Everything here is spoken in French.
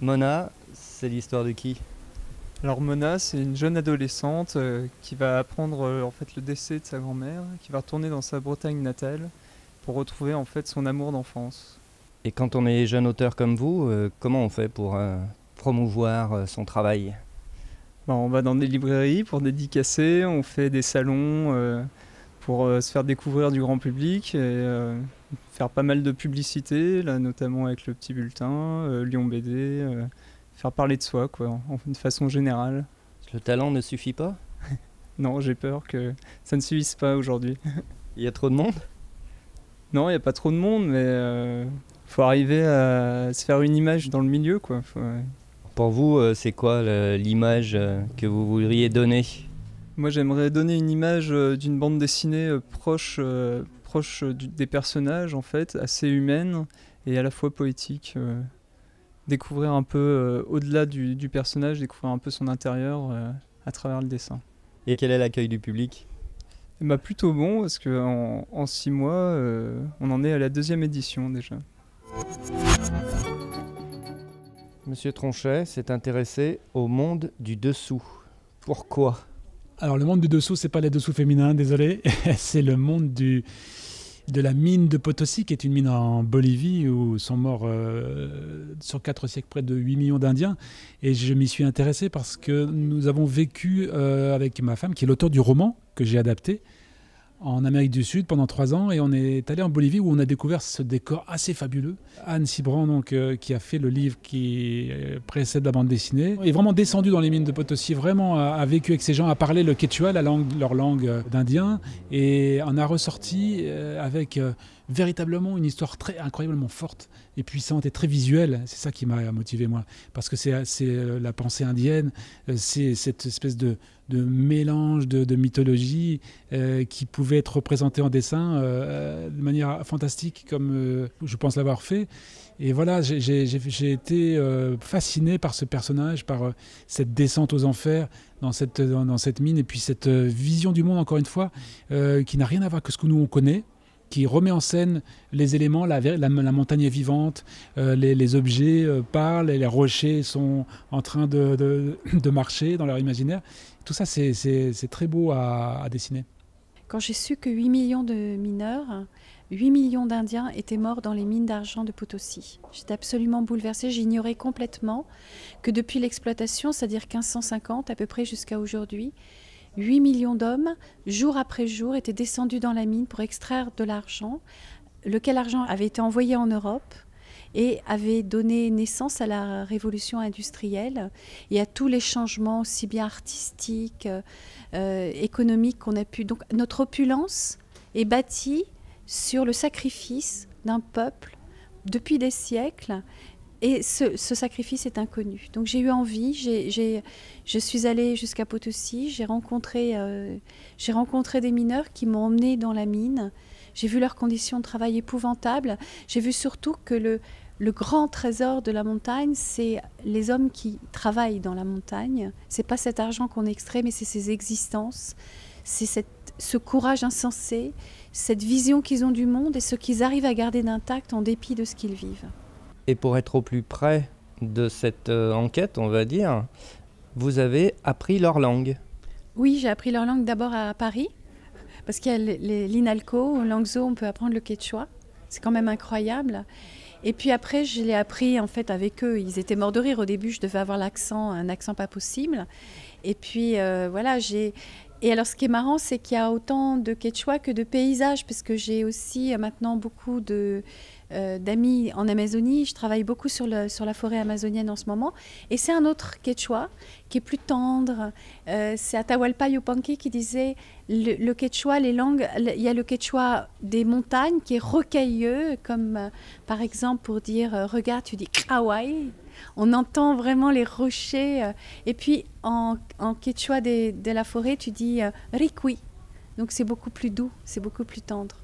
Mona, c'est l'histoire de qui? Alors Mona, c'est une jeune adolescente qui va apprendre en fait le décès de sa grand-mère, qui va retourner dans sa Bretagne natale pour retrouver en fait son amour d'enfance. Et quand on est jeune auteur comme vous, comment on fait pour promouvoir son travail? On va dans des librairies pour dédicacer, on fait des salons pour se faire découvrir du grand public et faire pas mal de publicité, là notamment avec le petit bulletin, Lyon BD, faire parler de soi quoi, de façon générale. Le talent ne suffit pas? Non, j'ai peur que ça ne suffise pas aujourd'hui. Il y a trop de monde? Non, il n'y a pas trop de monde, mais faut arriver à se faire une image dans le milieu quoi. Pour vous, c'est quoi l'image que vous voudriez donner? Moi, j'aimerais donner une image d'une bande dessinée proche des personnages, en fait, assez humaine et à la fois poétique. Découvrir un peu, au-delà du personnage, découvrir un peu son intérieur à travers le dessin. Et quel est l'accueil du public? Plutôt bon, parce qu'en 6 mois, on en est à la 2e édition déjà. Monsieur Tronchet s'est intéressé au monde du dessous. Pourquoi? Alors le monde du dessous, c'est pas les dessous féminins, désolé. C'est le monde de la mine de Potosi, qui est une mine en Bolivie, où sont morts sur 4 siècles près de 8 millions d'Indiens. Et je m'y suis intéressé parce que nous avons vécu avec ma femme, qui est l'auteur du roman que j'ai adapté, en Amérique du Sud pendant 3 ans, et on est allé en Bolivie où on a découvert ce décor assez fabuleux. Anne Cibran, donc, qui a fait le livre qui précède la bande dessinée, est vraiment descendu dans les mines de Potosi, vraiment a vécu avec ces gens, a parlé le quechua, leur langue d'Indien, et en a ressorti avec véritablement une histoire très incroyablement forte et puissante et très visuelle. C'est ça qui m'a motivé moi, parce que c'est la pensée indienne, c'est cette espèce de mélange de mythologie qui pouvait être représenté en dessin de manière fantastique comme je pense l'avoir fait. Et voilà, j'ai été fasciné par ce personnage, par cette descente aux enfers dans cette mine, et puis cette vision du monde, encore une fois, qui n'a rien à voir avec ce que nous on connaît, qui remet en scène les éléments, la montagne est vivante, les objets parlent, les rochers sont en train de marcher dans leur imaginaire. Tout ça, c'est très beau à dessiner. Quand j'ai su que 8 millions de mineurs, 8 millions d'Indiens étaient morts dans les mines d'argent de Potosi. J'étais absolument bouleversée, j'ignorais complètement que depuis l'exploitation, c'est-à-dire 1550 à peu près jusqu'à aujourd'hui, 8 millions d'hommes, jour après jour, étaient descendus dans la mine pour extraire de l'argent, lequel argent avait été envoyé en Europe et avait donné naissance à la révolution industrielle et à tous les changements, aussi bien artistiques, économiques qu'on a pu. Donc notre opulence est bâtie sur le sacrifice d'un peuple depuis des siècles. Et ce sacrifice est inconnu. Donc j'ai eu envie, je suis allée jusqu'à Potosi, j'ai rencontré des mineurs qui m'ont emmenée dans la mine. J'ai vu leurs conditions de travail épouvantables. J'ai vu surtout que le grand trésor de la montagne, c'est les hommes qui travaillent dans la montagne. C'est pas cet argent qu'on extrait, mais c'est ces existences. C'est ce courage insensé, cette vision qu'ils ont du monde et ce qu'ils arrivent à garder d'intact en dépit de ce qu'ils vivent. Et pour être au plus près de cette enquête, on va dire, vous avez appris leur langue. Oui, j'ai appris leur langue d'abord à Paris, parce qu'il y a l'INALCO, au Langso, on peut apprendre le quechua. C'est quand même incroyable. Et puis après, je l'ai appris en fait avec eux. Ils étaient morts de rire. Au début, je devais avoir un accent pas possible. Et puis voilà, Et alors, ce qui est marrant, c'est qu'il y a autant de quechua que de paysages, parce que j'ai aussi maintenant beaucoup d'amis en Amazonie. Je travaille beaucoup sur la forêt amazonienne en ce moment. Et c'est un autre quechua qui est plus tendre. C'est Atahualpa Yupanqui qui disait le quechua, les langues, il y a le quechua des montagnes qui est rocailleux, comme par exemple pour dire regarde, tu dis kawaii. On entend vraiment les rochers. Et puis en quechua de la forêt, tu dis rikui. Donc c'est beaucoup plus doux, c'est beaucoup plus tendre.